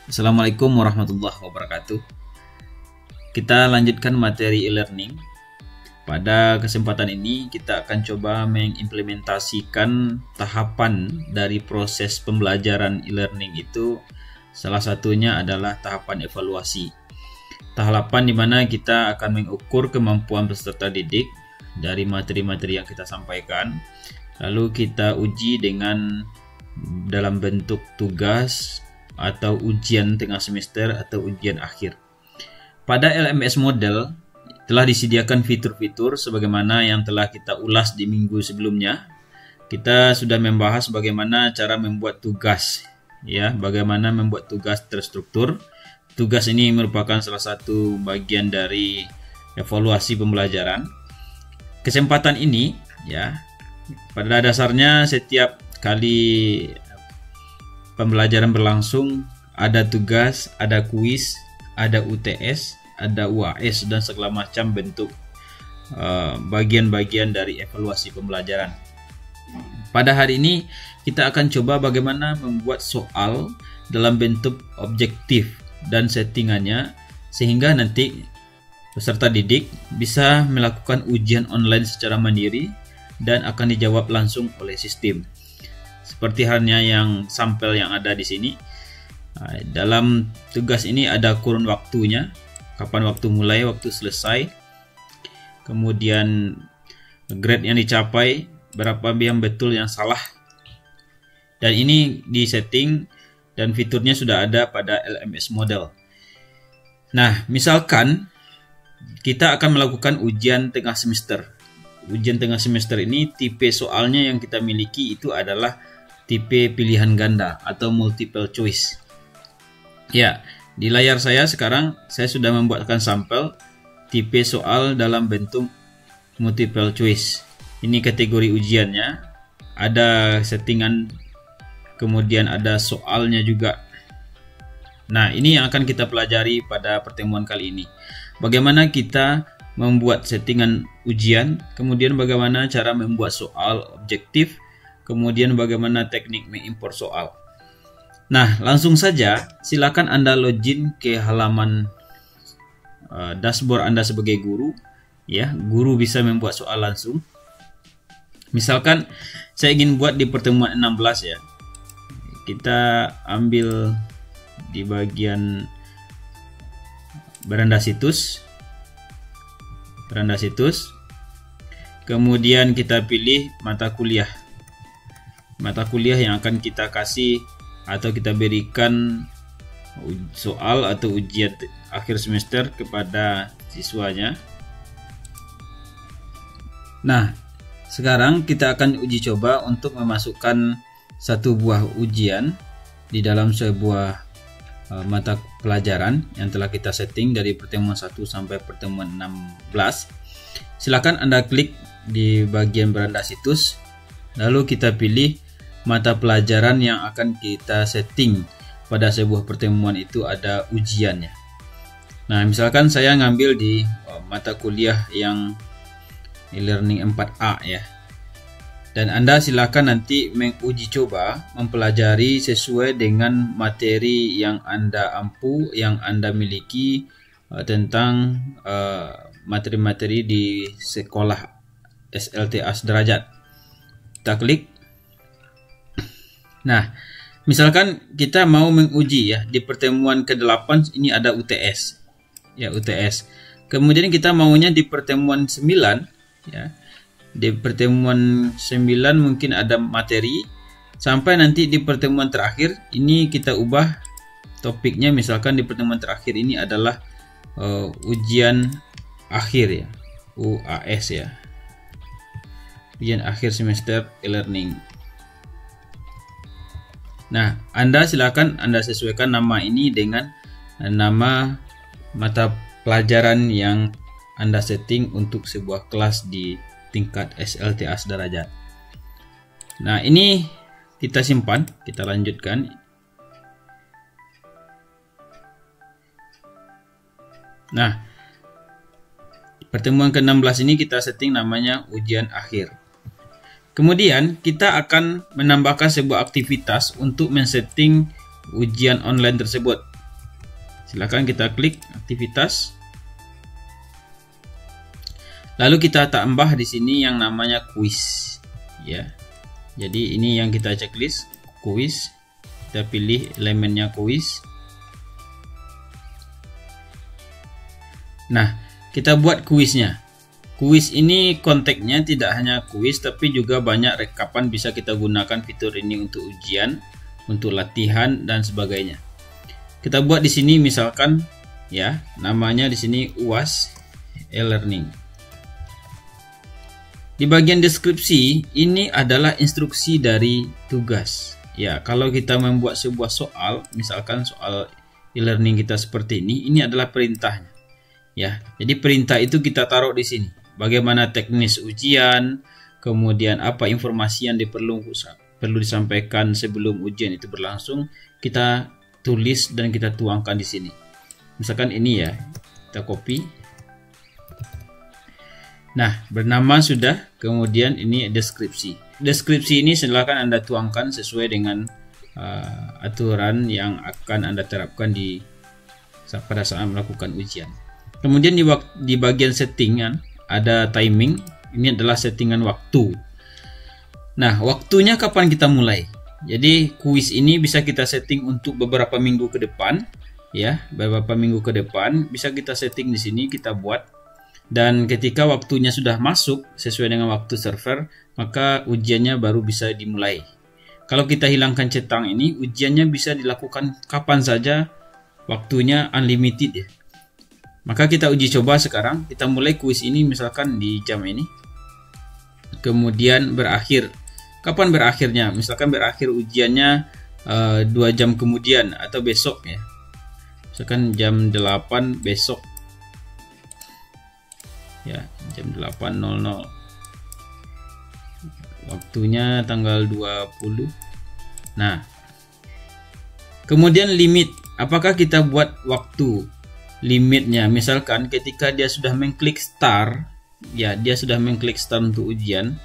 Assalamualaikum warahmatullahi wabarakatuh. Kita lanjutkan materi e-learning. Pada kesempatan ini kita akan coba mengimplementasikan tahapan dari proses pembelajaran e-learning itu. Salah satunya adalah tahapan evaluasi. Tahapan di mana kita akan mengukur kemampuan peserta didik dari materi-materi yang kita sampaikan. Lalu kita uji dengan dalam bentuk tugas atau ujian tengah semester atau ujian akhir. Pada LMS model telah disediakan fitur-fitur sebagaimana yang telah kita ulas di minggu sebelumnya. Kita sudah membahas bagaimana cara membuat tugas, ya, bagaimana membuat tugas terstruktur. Tugas ini merupakan salah satu bagian dari evaluasi pembelajaran. Kesempatan ini, ya, pada dasarnya setiap kali pembelajaran berlangsung ada tugas, ada kuis, ada UTS, ada UAS dan segala macam bentuk bagian-bagian dari evaluasi pembelajaran. Pada hari ini kita akan coba bagaimana membuat soal dalam bentuk objektif dan settingannya sehingga nanti peserta didik bisa melakukan ujian online secara mandiri dan akan dijawab langsung oleh sistem. Seperti halnya yang sampel yang ada di sini. Dalam tugas ini ada kurun waktunya, kapan waktu mulai, waktu selesai, kemudian grade yang dicapai, berapa yang betul yang salah. Dan ini disetting dan fiturnya sudah ada pada LMS model. Nah, misalkan kita akan melakukan ujian tengah semester. Ujian tengah semester ini tipe soalnya yang kita miliki itu adalah tipe pilihan ganda atau multiple choice. Ya, di layar saya sekarang saya sudah membuatkan sampel tipe soal dalam bentuk multiple choice. Ini kategori ujiannya, ada settingan, kemudian ada soalnya juga. Nah, ini yang akan kita pelajari pada pertemuan kali ini. Bagaimana kita membuat settingan ujian, kemudian bagaimana cara membuat soal objektif, kemudian bagaimana teknik mengimport soal. Nah, langsung saja silakan Anda login ke halaman dashboard Anda sebagai guru. Ya, guru bisa membuat soal langsung. Misalkan saya ingin buat di pertemuan 16 ya. Kita ambil di bagian beranda situs. Kemudian kita pilih mata kuliah yang akan kita kasih atau kita berikan soal atau ujian akhir semester kepada siswanya. Nah, sekarang kita akan uji coba untuk memasukkan satu buah ujian di dalam sebuah mata pelajaran yang telah kita setting dari pertemuan 1 sampai pertemuan 16. Silakan Anda klik di bagian beranda situs, lalu kita pilih mata pelajaran yang akan kita setting pada sebuah pertemuan itu ada ujiannya. Nah, misalkan saya ngambil di mata kuliah yang e-learning 4A ya. Dan Anda silakan nanti menguji coba mempelajari sesuai dengan materi yang Anda ampu, yang Anda miliki tentang materi-materi di sekolah SLTA sederajat. Kita klik. Nah, misalkan kita mau menguji ya di pertemuan ke-8 ini ada UTS. Ya, UTS. Kemudian kita maunya di pertemuan 9 ya. Di pertemuan 9 mungkin ada materi sampai nanti di pertemuan terakhir ini kita ubah topiknya, misalkan di pertemuan terakhir ini adalah ujian akhir ya, UAS ya, ujian akhir semester e-learning. Nah, Anda silakan Anda sesuaikan nama ini dengan nama mata pelajaran yang Anda setting untuk sebuah kelas di tingkat SLTA sederajat. Nah, ini kita simpan, kita lanjutkan. Nah, pertemuan ke-16 ini kita setting namanya ujian akhir. Kemudian kita akan menambahkan sebuah aktivitas untuk men-setting ujian online tersebut. Silakan kita klik aktivitas. Lalu kita tambah di sini yang namanya kuis, ya. Jadi ini yang kita checklist, kuis. Kita pilih elemennya kuis. Nah, kita buat kuisnya. Kuis ini konteksnya tidak hanya kuis, tapi juga banyak rekapan. Bisa kita gunakan fitur ini untuk ujian, untuk latihan dan sebagainya. Kita buat di sini misalkan, ya, namanya di sini UAS e-learning. Di bagian deskripsi, ini adalah instruksi dari tugas. Ya, kalau kita membuat sebuah soal, misalkan soal e-learning kita seperti ini adalah perintahnya. Ya, jadi perintah itu kita taruh di sini. Bagaimana teknis ujian, kemudian apa informasi yang perlu disampaikan sebelum ujian itu berlangsung, kita tulis dan kita tuangkan di sini. Misalkan ini ya, kita copy. Nah, bernama sudah, kemudian ini deskripsi. Deskripsi ini silakan Anda tuangkan sesuai dengan aturan yang akan Anda terapkan pada saat melakukan ujian. Kemudian di bagian settingan ada timing. Ini adalah settingan waktu. Nah, waktunya kapan kita mulai? Jadi kuis ini bisa kita setting untuk beberapa minggu ke depan, ya, beberapa minggu ke depan bisa kita setting di sini, kita buat. Dan ketika waktunya sudah masuk sesuai dengan waktu server, maka ujiannya baru bisa dimulai. Kalau kita hilangkan centang ini, ujiannya bisa dilakukan kapan saja, waktunya unlimited ya. Maka kita uji coba sekarang, kita mulai kuis ini misalkan di jam ini. Kemudian berakhir. Kapan berakhirnya? Misalkan berakhir ujiannya 2 jam kemudian atau besok ya. Misalkan jam 8 besok. Ya, jam 8.00. Waktunya tanggal 20. Nah, kemudian limit. Apakah kita buat waktu limitnya? Misalkan ketika dia sudah mengklik start, ya, dia sudah mengklik start untuk ujian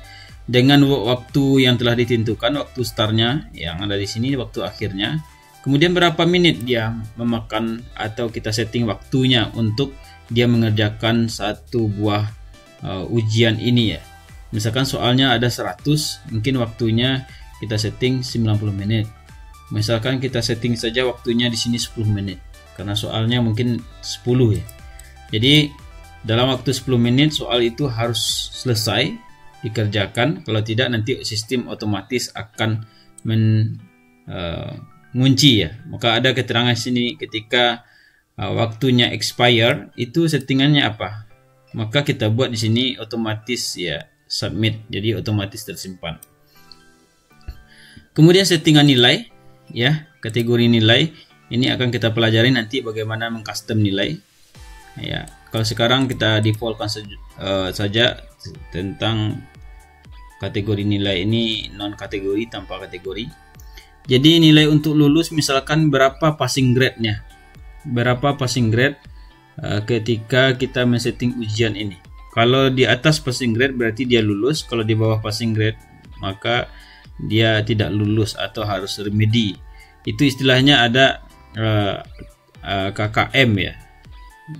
dengan waktu yang telah ditentukan, waktu startnya yang ada di sini, waktu akhirnya. Kemudian berapa menit dia memakan atau kita setting waktunya untuk dia mengerjakan satu buah ujian ini ya. Misalkan soalnya ada 100, mungkin waktunya kita setting 90 menit. Misalkan kita setting saja waktunya di sini 10 menit karena soalnya mungkin 10 ya. Jadi dalam waktu 10 menit soal itu harus selesai dikerjakan. Kalau tidak nanti sistem otomatis akan mengunci ya. Maka ada keterangan sini ketika waktunya expire itu settingannya apa, maka kita buat di sini otomatis ya submit, jadi otomatis tersimpan. Kemudian settingan nilai ya, kategori nilai ini akan kita pelajari nanti bagaimana mengcustom nilai ya. Kalau sekarang kita defaultkan saja tentang kategori nilai ini non kategori, tanpa kategori. Jadi nilai untuk lulus misalkan berapa passing grade-nya. Berapa passing grade ketika kita men-setting ujian ini. Kalau di atas passing grade berarti dia lulus, kalau di bawah passing grade maka dia tidak lulus atau harus remedi. Itu istilahnya ada KKM ya.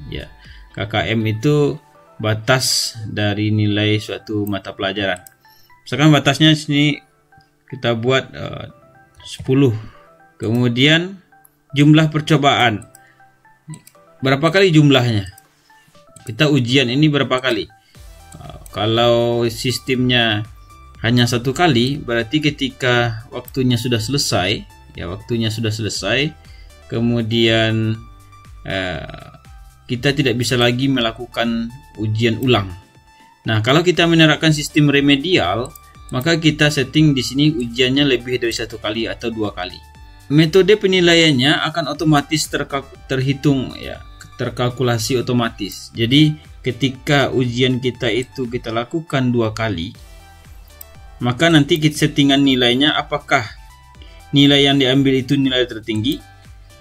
Ya, KKM itu batas dari nilai suatu mata pelajaran. Misalkan batasnya sini kita buat 10. Kemudian jumlah percobaan. Berapa kali jumlahnya? Kita ujian ini berapa kali? Kalau sistemnya hanya 1 kali, berarti ketika waktunya sudah selesai, ya waktunya sudah selesai, kemudian kita tidak bisa lagi melakukan ujian ulang. Nah, kalau kita menerapkan sistem remedial, maka kita setting di sini ujiannya lebih dari 1 kali atau 2 kali. Metode penilaiannya akan otomatis terhitung ya, terkalkulasi otomatis. Jadi ketika ujian kita itu kita lakukan 2 kali, maka nanti settingan nilainya apakah nilai yang diambil itu nilai tertinggi.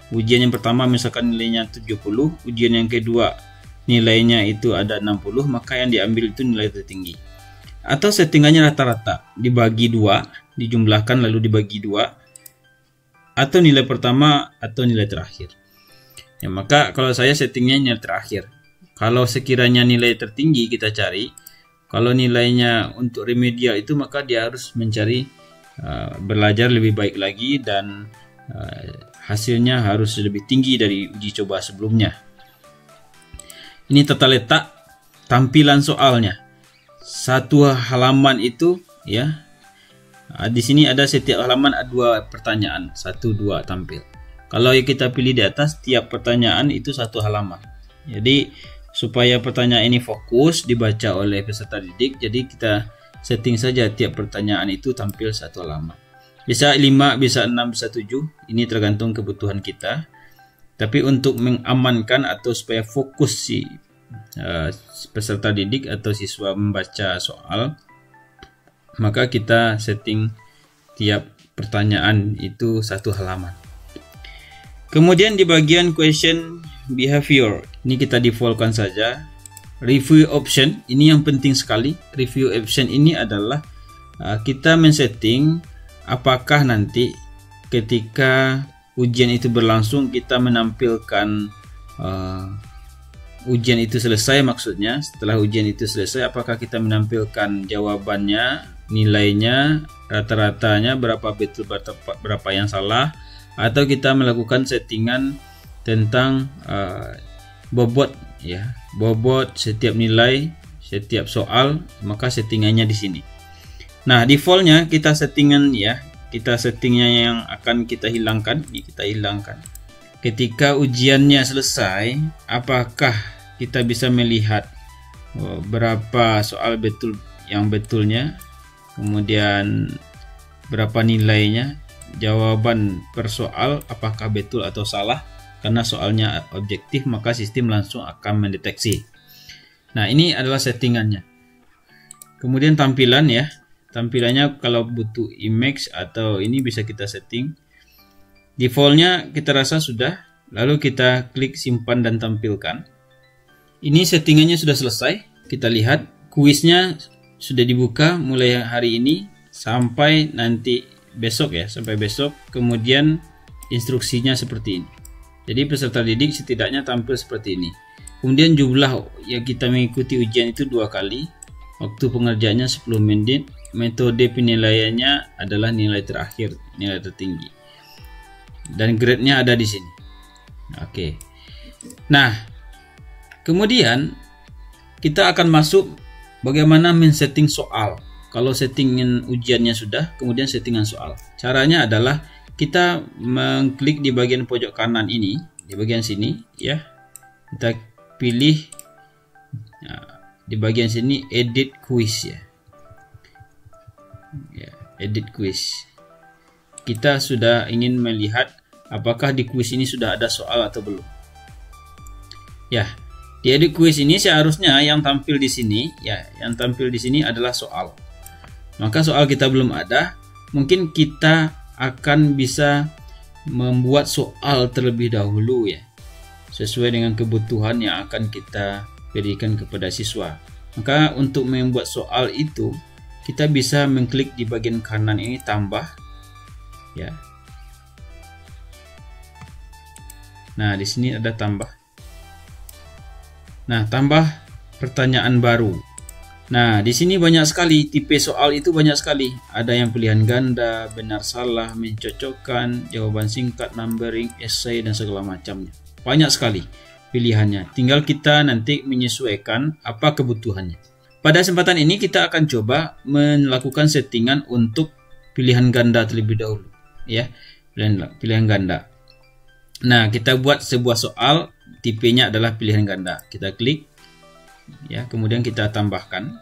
Ujian yang pertama misalkan nilainya 70, ujian yang kedua nilainya itu ada 60, maka yang diambil itu nilai tertinggi. Atau settingannya rata-rata, dibagi 2, dijumlahkan lalu dibagi 2, atau nilai pertama atau nilai terakhir. Ya, maka kalau saya settingnya nilai terakhir. Kalau sekiranya nilai tertinggi kita cari, kalau nilainya untuk remedial itu maka dia harus mencari belajar lebih baik lagi dan hasilnya harus lebih tinggi dari uji coba sebelumnya. Ini tata letak tampilan soalnya. Satu halaman itu ya. Di sini ada setiap halaman ada 2 pertanyaan, 1, 2 tampil. Kalau kita pilih di atas, tiap pertanyaan itu 1 halaman. Jadi supaya pertanyaan ini fokus dibaca oleh peserta didik, jadi kita setting saja tiap pertanyaan itu tampil 1 halaman. Bisa 5, bisa 6, bisa 7. Ini tergantung kebutuhan kita. Tapi untuk mengamankan atau supaya fokus si peserta didik atau siswa membaca soal, maka kita setting tiap pertanyaan itu 1 halaman. Kemudian di bagian question behavior, ini kita defaultkan saja. Review option, ini yang penting sekali. Review option ini adalah kita men-setting apakah nanti ketika ujian itu berlangsung kita menampilkan ujian itu selesai, maksudnya setelah ujian itu selesai apakah kita menampilkan jawabannya, nilainya, rata-ratanya, berapa betul berapa yang salah, atau kita melakukan settingan tentang bobot ya, bobot setiap nilai, setiap soal, maka settingannya di sini. Nah, defaultnya kita settingan ya, kita settingnya yang akan kita hilangkan, ini kita hilangkan. Ketika ujiannya selesai, apakah kita bisa melihat berapa soal betul yang betulnya, kemudian berapa nilainya, jawaban per soal apakah betul atau salah. Karena soalnya objektif maka sistem langsung akan mendeteksi. Nah, ini adalah settingannya. Kemudian tampilan ya, tampilannya kalau butuh image atau ini bisa kita setting. Defaultnya kita rasa sudah, lalu kita klik simpan dan tampilkan. Ini settingannya sudah selesai. Kita lihat kuisnya sudah dibuka mulai hari ini sampai nanti besok ya, sampai besok. Kemudian instruksinya seperti ini. Jadi peserta didik setidaknya tampil seperti ini. Kemudian jumlah yang kita mengikuti ujian itu 2 kali. Waktu pengerjaannya 10 menit. Metode penilaiannya adalah nilai terakhir, nilai tertinggi. Dan grade-nya ada di sini. Oke. Nah, kemudian kita akan masuk bagaimana men-setting soal. Kalau settingan ujiannya sudah, kemudian settingan soal. Caranya adalah kita mengklik di bagian pojok kanan ini, di bagian sini ya. Kita pilih di bagian sini edit quiz ya. Edit quiz. Kita sudah ingin melihat apakah di quiz ini sudah ada soal atau belum. Ya, di edit quiz ini seharusnya yang tampil di sini ya, yang tampil di sini adalah soal. Maka soal kita belum ada, mungkin kita akan bisa membuat soal terlebih dahulu ya, sesuai dengan kebutuhan yang akan kita berikan kepada siswa. Maka untuk membuat soal itu kita bisa mengklik di bagian kanan ini tambah ya. Nah, di sini ada tambah. Nah, tambah pertanyaan baru. Nah, di sini banyak sekali tipe soal, itu banyak sekali. Ada yang pilihan ganda, benar salah, mencocokkan, jawaban singkat, numbering, essay dan segala macamnya. Banyak sekali pilihannya. Tinggal kita nanti menyesuaikan apa kebutuhannya. Pada kesempatan ini kita akan coba melakukan settingan untuk pilihan ganda terlebih dahulu, ya. Pilihan ganda. Nah, kita buat sebuah soal, tipenya adalah pilihan ganda. Kita klik ya, kemudian kita tambahkan.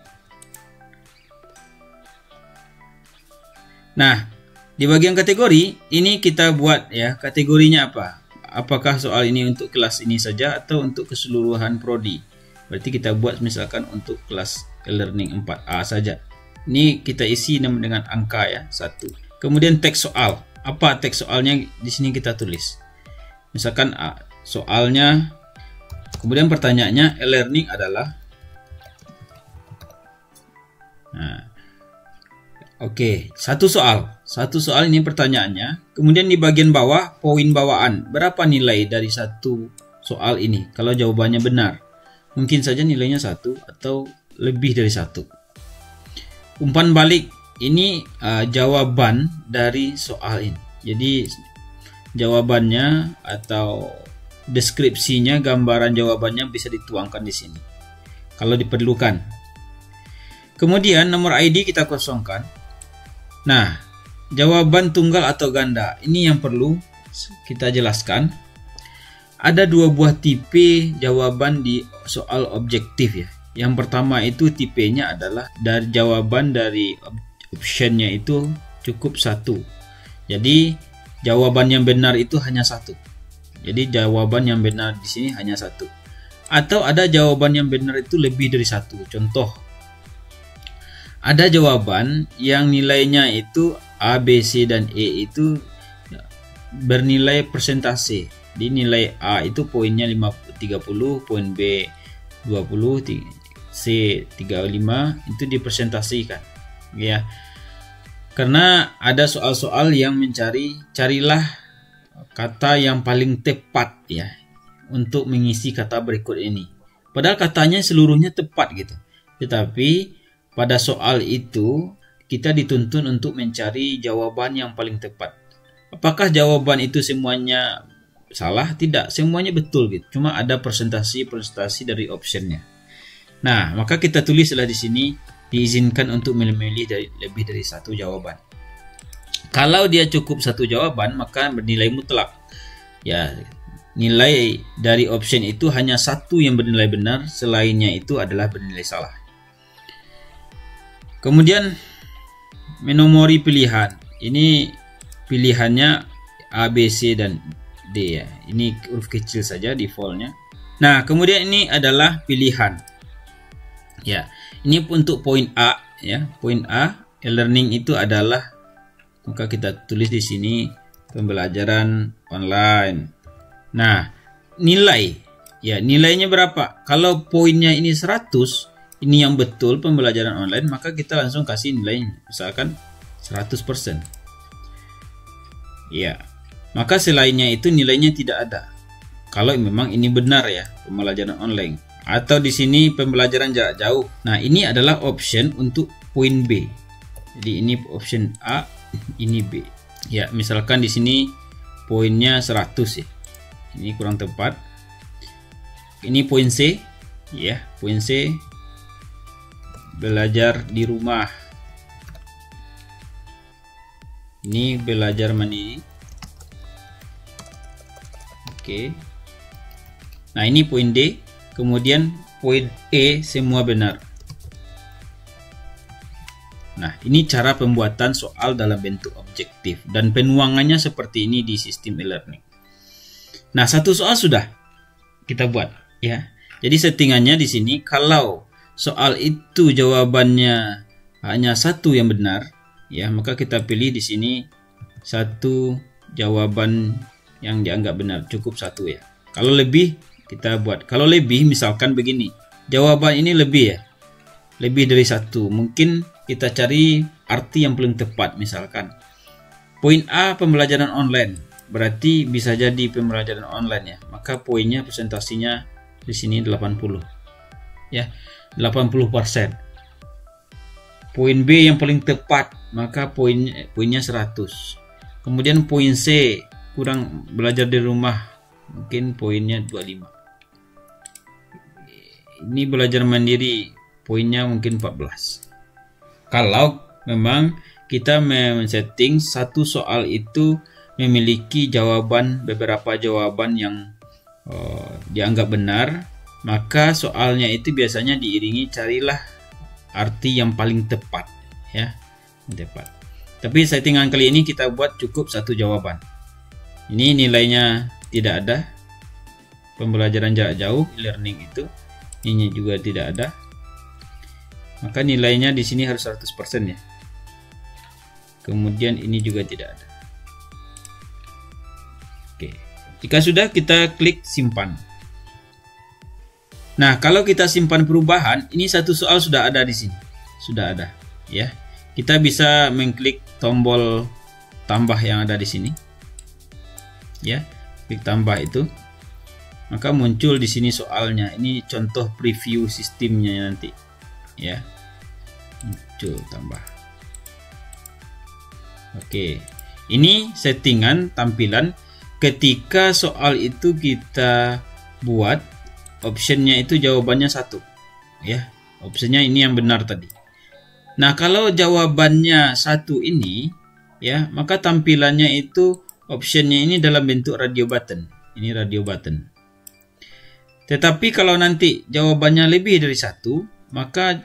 Nah, di bagian kategori ini kita buat ya, kategorinya apa? Apakah soal ini untuk kelas ini saja atau untuk keseluruhan prodi? Berarti kita buat misalkan untuk kelas e-learning 4A saja. Ini kita isi dengan angka ya, 1. Kemudian teks soal. Apa teks soalnya? Di sini kita tulis. Misalkan soalnya, kemudian pertanyaannya e-learning adalah oke, satu soal ini pertanyaannya. Kemudian di bagian bawah poin bawaan, berapa nilai dari satu soal ini kalau jawabannya benar. Mungkin saja nilainya 1 atau lebih dari 1. Umpan balik ini jawaban dari soal ini. Jadi jawabannya atau deskripsinya, gambaran jawabannya bisa dituangkan di sini kalau diperlukan. Kemudian nomor ID kita kosongkan. Nah, jawaban tunggal atau ganda ini yang perlu kita jelaskan. Ada 2 buah tipe jawaban di soal objektif ya. Yang pertama itu tipenya adalah dari jawaban dari optionnya itu cukup 1. Jadi jawaban yang benar itu hanya 1. Jadi jawaban yang benar di sini hanya 1. Atau ada jawaban yang benar itu lebih dari 1. Contoh, ada jawaban yang nilainya itu A, B, C, dan E itu bernilai persentase. Di nilai A itu poinnya 30, poin B 20, C 35 itu dipresentasikan ya. Karena ada soal-soal yang carilah kata yang paling tepat ya untuk mengisi kata berikut ini. Padahal katanya seluruhnya tepat gitu. Tetapi pada soal itu kita dituntun untuk mencari jawaban yang paling tepat. Apakah jawaban itu semuanya salah? Tidak, semuanya betul gitu. Cuma ada presentasi dari optionnya. Nah, maka kita tulislah di sini diizinkan untuk memilih lebih dari 1 jawaban. Kalau dia cukup 1 jawaban, maka bernilai mutlak. Ya, nilai dari option itu hanya 1 yang bernilai benar, selainnya itu adalah bernilai salah. Kemudian menomori pilihan. Ini pilihannya A, B, C, dan D ya. Ini huruf kecil saja defaultnya. Nah, kemudian ini adalah pilihan. Ya, ini untuk poin A ya. Poin A, e-learning itu adalah, maka kita tulis di sini pembelajaran online. Nah, nilai. Ya, nilainya berapa? Kalau poinnya ini 100, ini yang betul pembelajaran online, maka kita langsung kasih nilainya. Misalkan 100%. Ya. Maka selainnya itu nilainya tidak ada. Kalau memang ini benar ya, pembelajaran online. Atau di sini pembelajaran jarak jauh. Nah, ini adalah option untuk poin B. Jadi ini option A, ini B. Ya, misalkan di sini poinnya 100 ya. Ini kurang tepat. Ini poin C, ya, poin C. Belajar di rumah. Ini belajar mandiri. Oke. Nah, ini poin D. Kemudian poin E semua benar. Nah, ini cara pembuatan soal dalam bentuk objektif dan penuangannya seperti ini di sistem e-learning. Nah, 1 soal sudah kita buat ya. Jadi settingannya di sini kalau soal itu jawabannya hanya 1 yang benar ya, maka kita pilih di sini 1 jawaban yang dianggap benar, cukup 1 ya. Kalau lebih kita buat. Kalau lebih misalkan begini, jawaban ini lebih ya, lebih dari 1, mungkin kita cari arti yang paling tepat. Misalkan poin A pembelajaran online, berarti bisa jadi pembelajaran online ya, maka poinnya presentasinya di sini 80 ya, 80%. Poin B yang paling tepat, maka poinnya 100. Kemudian poin C kurang belajar di rumah, mungkin poinnya 25. Ini belajar mandiri, poinnya mungkin 14. Kalau memang kita men-setting 1 soal itu memiliki beberapa jawaban yang dianggap benar, maka soalnya itu biasanya diiringi carilah arti yang paling tepat ya, tepat. Tapi settingan kali ini kita buat cukup 1 jawaban. Ini nilainya tidak ada. Pembelajaran jarak jauh e-learning itu ini juga tidak ada. Maka nilainya di sini harus 100% ya. Kemudian ini juga tidak ada. Oke. Jika sudah, kita klik simpan. Nah, kalau kita simpan perubahan, ini 1 soal sudah ada di sini. Sudah ada, ya. Kita bisa mengklik tombol tambah yang ada di sini. Ya, klik tambah itu. maka muncul di sini soalnya. Ini contoh preview sistemnya nanti ya, muncul tambah. Oke, ini settingan tampilan ketika soal itu kita buat optionnya itu jawabannya 1 ya, optionnya ini yang benar tadi. Nah, kalau jawabannya 1 ini ya, maka tampilannya itu optionnya ini dalam bentuk radio button. Ini radio button. Tetapi kalau nanti jawabannya lebih dari 1, maka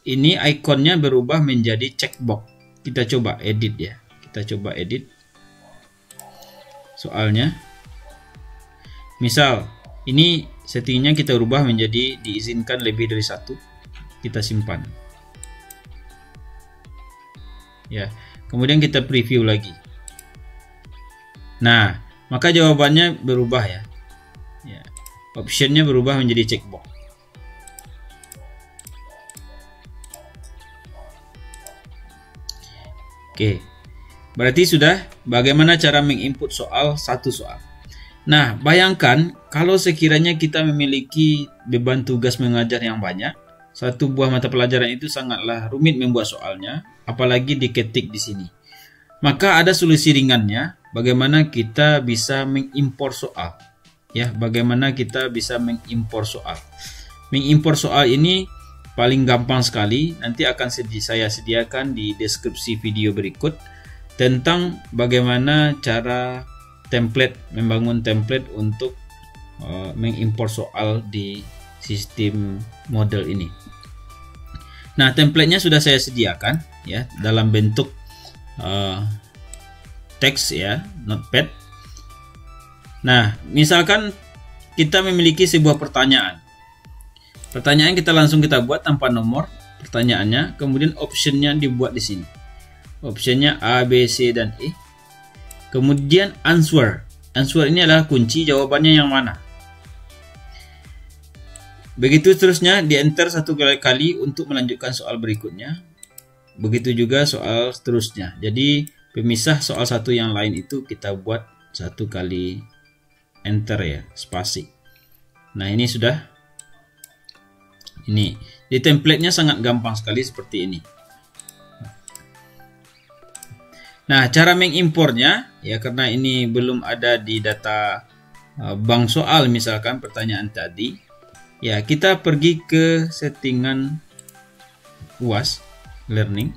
ini ikonnya berubah menjadi checkbox. Kita coba edit ya. Kita coba edit soalnya. Misal ini settingnya kita ubah menjadi diizinkan lebih dari 1. Kita simpan. Ya, kemudian kita preview lagi. Nah, maka jawabannya berubah ya. Ya, optionnya berubah menjadi checkbox. Oke, berarti sudah bagaimana cara menginput soal satu soal. Nah, bayangkan kalau sekiranya kita memiliki beban tugas mengajar yang banyak, satu buah mata pelajaran itu sangatlah rumit membuat soalnya, apalagi diketik di sini. Maka ada solusi ringannya, bagaimana kita bisa mengimpor soal. Ya, bagaimana kita bisa mengimpor soal. Mengimpor soal ini paling gampang sekali, nanti akan saya sediakan di deskripsi video berikut tentang bagaimana cara membangun template untuk mengimpor soal di sistem model ini. Nah, templatenya sudah saya sediakan ya dalam bentuk teks ya, notepad. Nah, misalkan kita memiliki sebuah pertanyaan. Pertanyaan kita langsung kita buat tanpa nomor pertanyaannya, kemudian optionnya dibuat di sini. Optionnya A, B, C, dan E. Kemudian answer. Answer ini adalah kunci jawabannya yang mana. Begitu seterusnya, di enter 1 kali untuk melanjutkan soal berikutnya. Begitu juga soal seterusnya. Jadi pemisah soal satu yang lain itu kita buat 1 kali enter ya, spasi. Nah, ini sudah. Ini di templatenya sangat gampang sekali seperti ini. Nah, cara mengimpornya ya, karena ini belum ada di data bank soal misalkan pertanyaan tadi, ya kita pergi ke settingan UAS learning.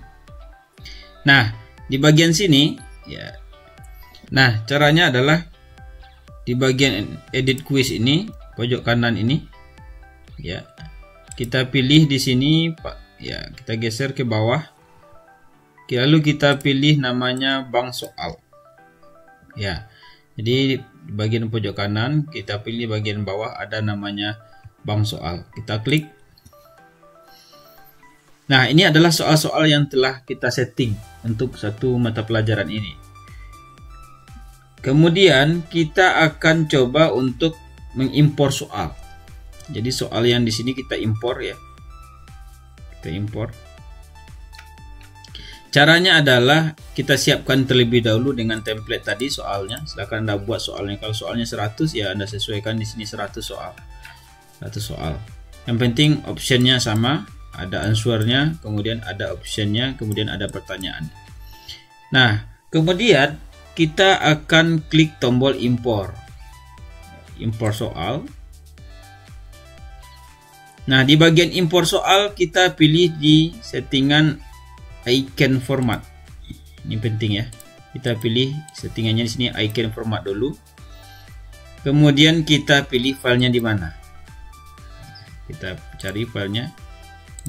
Nah, di bagian sini ya. Nah, caranya adalah di bagian edit quiz ini, pojok kanan ini ya. Kita pilih di sini Pak ya, kita geser ke bawah. Lalu kita pilih namanya bank soal. Ya. Jadi di bagian pojok kanan kita pilih bagian bawah ada namanya bank soal. Kita klik. Nah, ini adalah soal-soal yang telah kita setting untuk satu mata pelajaran ini. Kemudian kita akan coba untuk mengimpor soal. Jadi soal yang di sini kita impor ya. Kita impor. Caranya adalah kita siapkan terlebih dahulu dengan template tadi soalnya. Silahkan Anda buat soalnya. Kalau soalnya 100 ya Anda sesuaikan di sini 100 soal. 100 soal. Yang penting optionnya sama, ada answernya, kemudian ada optionnya, kemudian ada pertanyaan. Nah, kemudian kita akan klik tombol impor. Impor soal. Nah, di bagian impor soal kita pilih di settingan icon format. Ini penting ya. Kita pilih settingannya di sini icon format dulu. Kemudian kita pilih filenya di mana. Kita cari filenya.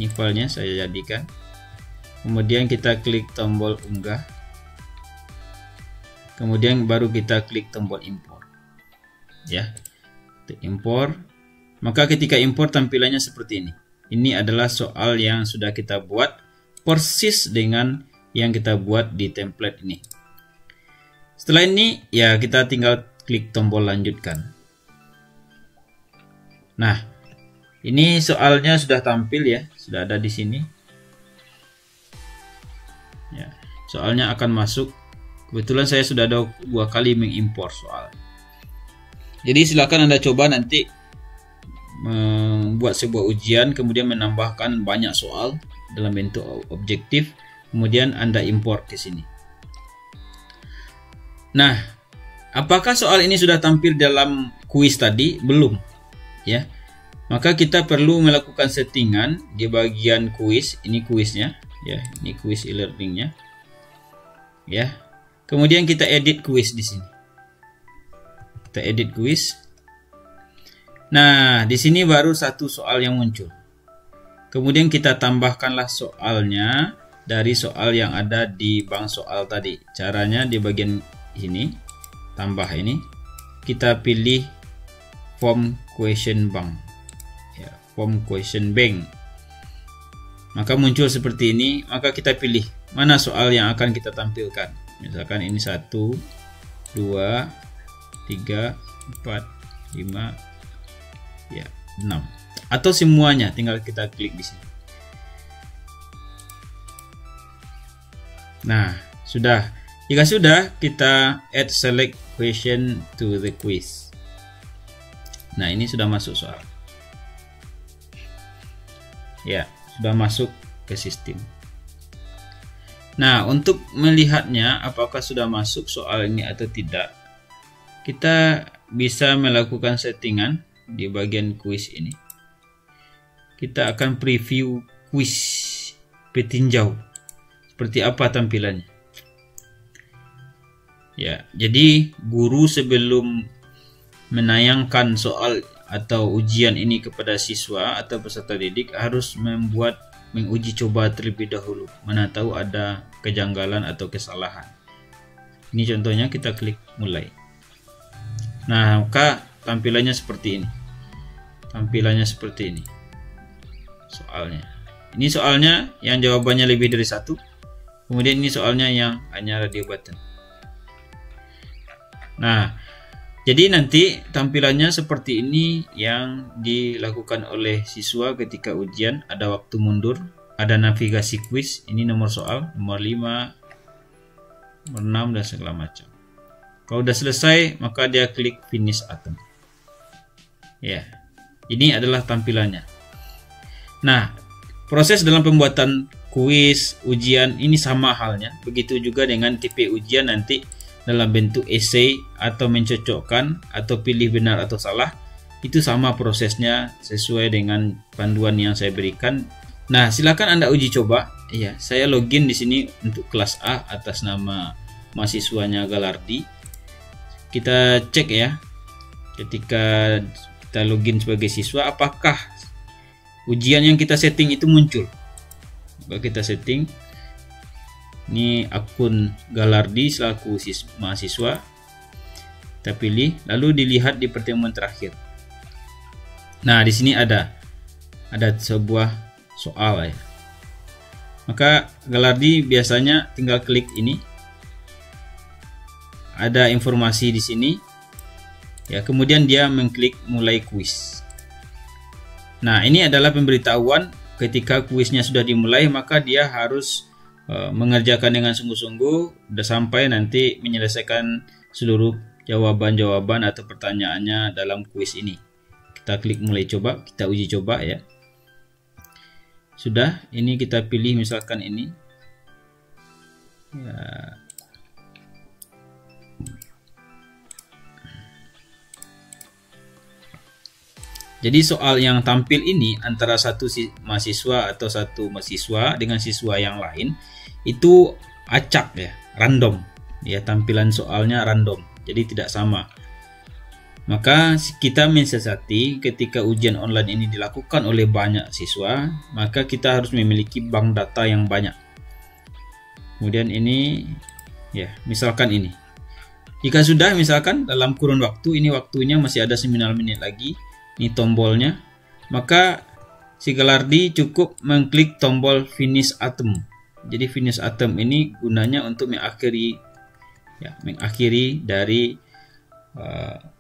Ini filenya saya jadikan. Kemudian kita klik tombol unggah. Kemudian baru kita klik tombol impor. Ya. Kita impor. Maka ketika impor tampilannya seperti ini. Ini adalah soal yang sudah kita buat persis dengan yang kita buat di template ini. Setelah ini ya kita tinggal klik tombol lanjutkan. Nah, ini soalnya sudah tampil ya, sudah ada di sini. Ya, soalnya akan masuk. Kebetulan saya sudah ada 2 kali mengimpor soal. Jadi silakan Anda coba nanti membuat sebuah ujian, kemudian menambahkan banyak soal dalam bentuk objektif, kemudian Anda import ke sini. Nah, apakah soal ini sudah tampil dalam kuis tadi? Belum, ya. Maka kita perlu melakukan settingan di bagian kuis. Ini kuisnya, ya. Ini kuis e-learningnya, ya. Kemudian kita edit kuis di sini. Kita edit kuis. Nah, di sini baru satu soal yang muncul. Kemudian kita tambahkanlah soalnya dari soal yang ada di bank soal tadi. Caranya di bagian ini, tambah ini, kita pilih form question bank, ya, form question bank. Maka muncul seperti ini. Maka kita pilih mana soal yang akan kita tampilkan. Misalkan ini 1, 2, 3, 4, 5, ya, 6. Atau semuanya, tinggal kita klik di sini. Nah, sudah. Jika sudah, kita add select question to the quiz. Nah, ini sudah masuk soal. Ya, sudah masuk ke sistem. Nah, untuk melihatnya apakah sudah masuk soal ini atau tidak, kita bisa melakukan settingan di bagian quiz ini. Kita akan preview quiz petinjau. Seperti apa tampilannya. Ya, jadi guru sebelum menayangkan soal atau ujian ini kepada siswa atau peserta didik harus menguji coba terlebih dahulu. Mana tahu ada kejanggalan atau kesalahan. Ini contohnya, kita klik mulai. Nah, maka tampilannya seperti ini. Tampilannya seperti ini. Soalnya. Ini soalnya yang jawabannya lebih dari 1. Kemudian ini soalnya yang hanya radio button. Nah, jadi nanti tampilannya seperti ini yang dilakukan oleh siswa ketika ujian. Ada waktu mundur, ada navigasi quiz, ini nomor soal, nomor 5, nomor 6, dan segala macam. Kalau udah selesai, maka dia klik finish attempt. Ya, ini adalah tampilannya. Nah, proses dalam pembuatan kuis, ujian ini sama halnya. Begitu juga dengan tipe ujian nanti dalam bentuk essay atau mencocokkan atau pilih benar atau salah, itu sama prosesnya sesuai dengan panduan yang saya berikan. Nah, silakan Anda uji coba. Ya, saya login di sini untuk kelas A atas nama mahasiswanya Galardi. Kita cek ya, ketika kita login sebagai siswa, apakah ujian yang kita setting itu muncul. Coba kita setting. Ini akun Galardi selaku mahasiswa. Kita pilih, lalu dilihat di pertemuan terakhir. Nah, di sini ada sebuah soal ya. Maka Galardi biasanya tinggal klik ini. Ada informasi di sini. Ya, kemudian dia mengklik mulai kuis. Nah, ini adalah pemberitahuan ketika kuisnya sudah dimulai, maka dia harus mengerjakan dengan sungguh-sungguh udah sampai nanti menyelesaikan seluruh jawaban-jawaban atau pertanyaannya dalam kuis ini. Kita klik mulai coba, kita uji coba ya. Sudah, ini kita pilih misalkan ini. Ya. Jadi soal yang tampil ini antara satu mahasiswa atau satu mahasiswa dengan siswa yang lain itu acak ya, random. Ya, tampilan soalnya random. Jadi tidak sama. Maka kita mensiasati ketika ujian online ini dilakukan oleh banyak siswa, maka kita harus memiliki bank data yang banyak. Kemudian ini ya, misalkan ini. Jika sudah misalkan dalam kurun waktu, ini waktunya masih ada 9 menit lagi. Ini tombolnya, maka si Galardi cukup mengklik tombol finish attempt. Jadi finish attempt ini gunanya untuk mengakhiri dari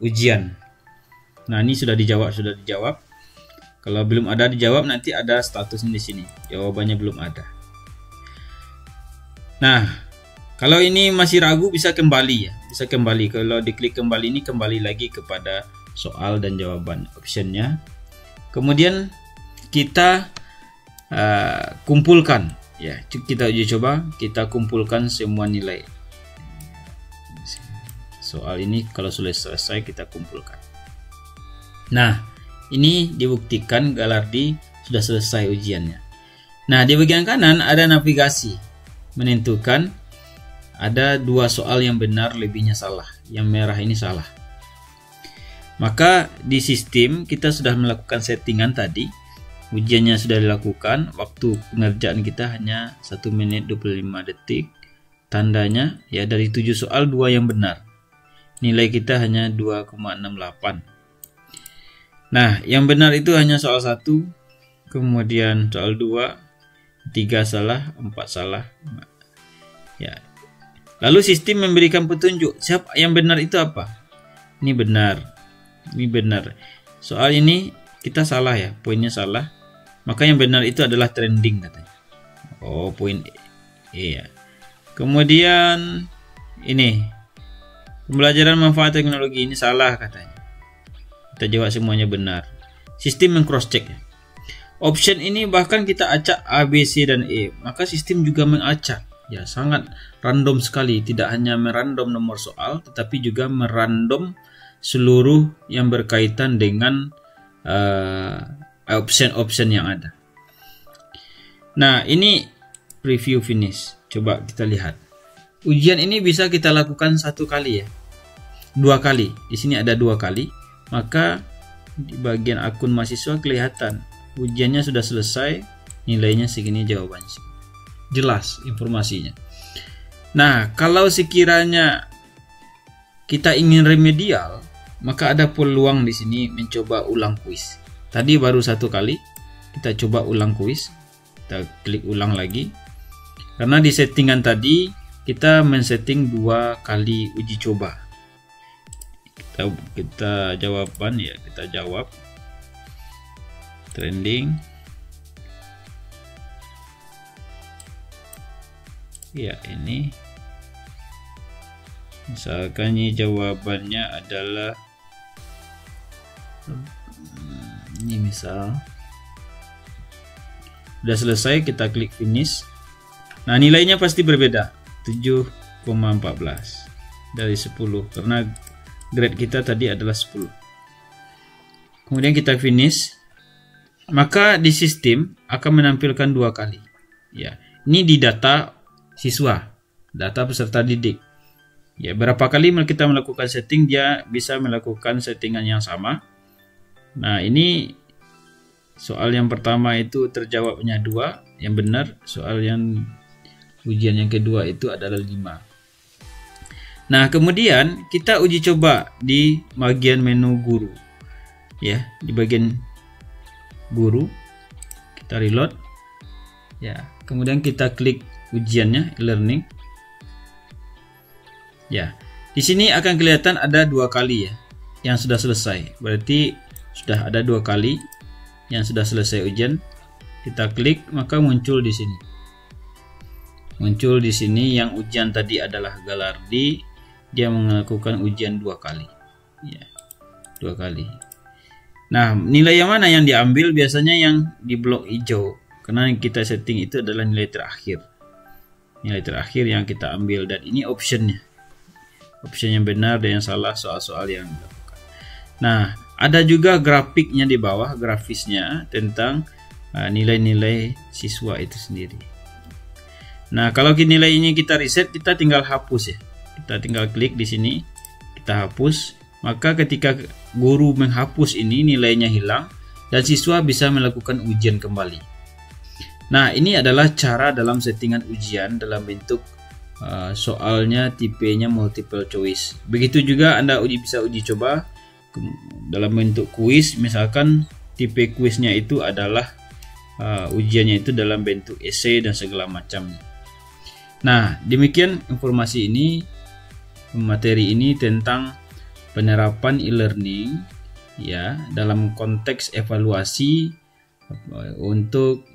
ujian. Nah, ini sudah dijawab. Kalau belum ada dijawab, nanti ada statusnya di sini. Jawabannya belum ada. Nah, Kalau ini masih ragu bisa kembali ya, bisa kembali. Kalau diklik kembali ini kembali lagi kepada soal dan jawaban optionnya. Kemudian kita kumpulkan ya, kita uji coba, kita kumpulkan semua nilai. Soal ini kalau sudah selesai kita kumpulkan. Nah, ini dibuktikan Galardi sudah selesai ujiannya. Nah, di bagian kanan ada navigasi menentukan ada 2 soal yang benar, lebihnya salah. Yang merah ini salah. Maka di sistem kita sudah melakukan settingan tadi. Ujiannya sudah dilakukan. Waktu pengerjaan kita hanya 1 menit 25 detik. Tandanya ya dari 7 soal 2 yang benar. Nilai kita hanya 2,68. Nah, yang benar itu hanya soal 1. Kemudian soal 2. 3 salah, 4 salah. Ya. Lalu sistem memberikan petunjuk siapa yang benar itu apa. Ini benar, ini benar. Soal ini kita salah ya, poinnya salah. Maka yang benar itu adalah trending katanya. Oh, poin E ya. Kemudian ini pembelajaran manfaat teknologi ini salah katanya. Kita jawab semuanya benar. Sistem meng-cross check ya. Option ini bahkan kita acak A, B, C dan E. Maka sistem juga mengacak. Ya, sangat random sekali. Tidak hanya merandom nomor soal, tetapi juga merandom seluruh yang berkaitan dengan option-option yang ada. Nah, ini preview finish. Coba kita lihat. Ujian ini bisa kita lakukan 1 kali ya. 2 kali. Di sini ada 2 kali. Maka di bagian akun mahasiswa kelihatan ujiannya sudah selesai, nilainya segini, jawabannya segini. Jelas informasinya. Nah, kalau sekiranya kita ingin remedial, maka ada peluang di sini mencoba ulang kuis. Tadi baru 1 kali, kita coba ulang kuis. Kita klik ulang lagi. Karena di settingan tadi kita men-setting 2 kali uji coba. Kita jawaban ya, kita jawab trending. Ya, ini misalkan ini jawabannya adalah ini, misal sudah selesai, kita klik finish. Nah, nilainya pasti berbeda, 7,14 dari 10 karena grade kita tadi adalah 10. Kemudian kita finish, maka di sistem akan menampilkan 2 kali ya. Ini di data siswa, data peserta didik. Ya, berapa kali kita melakukan setting, dia bisa melakukan settingan yang sama. Nah, ini soal yang pertama itu terjawabnya 2 yang benar. Soal yang ujian yang kedua itu adalah 5. Nah, kemudian kita uji coba di bagian menu guru. Ya, di bagian guru kita reload. Ya, kemudian kita klik ujiannya, learning. Ya, di sini akan kelihatan ada 2 kali ya yang sudah selesai. Berarti sudah ada 2 kali yang sudah selesai ujian. Kita klik, maka muncul di sini. Muncul di sini yang ujian tadi adalah Galardi. Dia melakukan ujian 2 kali. Ya, 2 kali. Nah, nilai yang mana yang diambil? Biasanya yang di blok hijau. Karena yang kita setting itu adalah nilai terakhir. Nilai terakhir yang kita ambil, dan ini optionnya. Option yang benar dan yang salah, soal-soal yang dilakukan. Nah, ada juga grafiknya di bawah, grafisnya tentang nilai-nilai siswa itu sendiri. Nah, kalau nilai ini kita reset, kita tinggal hapus ya. Kita tinggal klik di sini, kita hapus. Maka ketika guru menghapus ini, nilainya hilang dan siswa bisa melakukan ujian kembali. Nah, ini adalah cara dalam settingan ujian dalam bentuk soalnya tipenya multiple choice. Begitu juga Anda bisa uji coba dalam bentuk kuis. Misalkan tipe kuisnya itu adalah ujiannya itu dalam bentuk essay dan segala macamnya. Nah, demikian informasi ini, materi ini tentang penerapan e-learning ya dalam konteks evaluasi untuk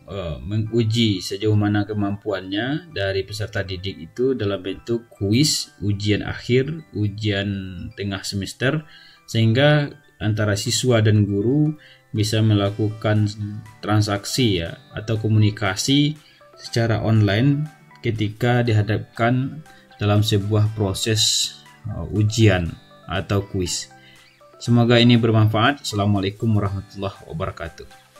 menguji sejauh mana kemampuannya dari peserta didik itu dalam bentuk kuis, ujian akhir, ujian tengah semester, sehingga antara siswa dan guru bisa melakukan transaksi ya atau komunikasi secara online ketika dihadapkan dalam sebuah proses ujian atau kuis. Semoga ini bermanfaat. Assalamualaikum warahmatullahi wabarakatuh.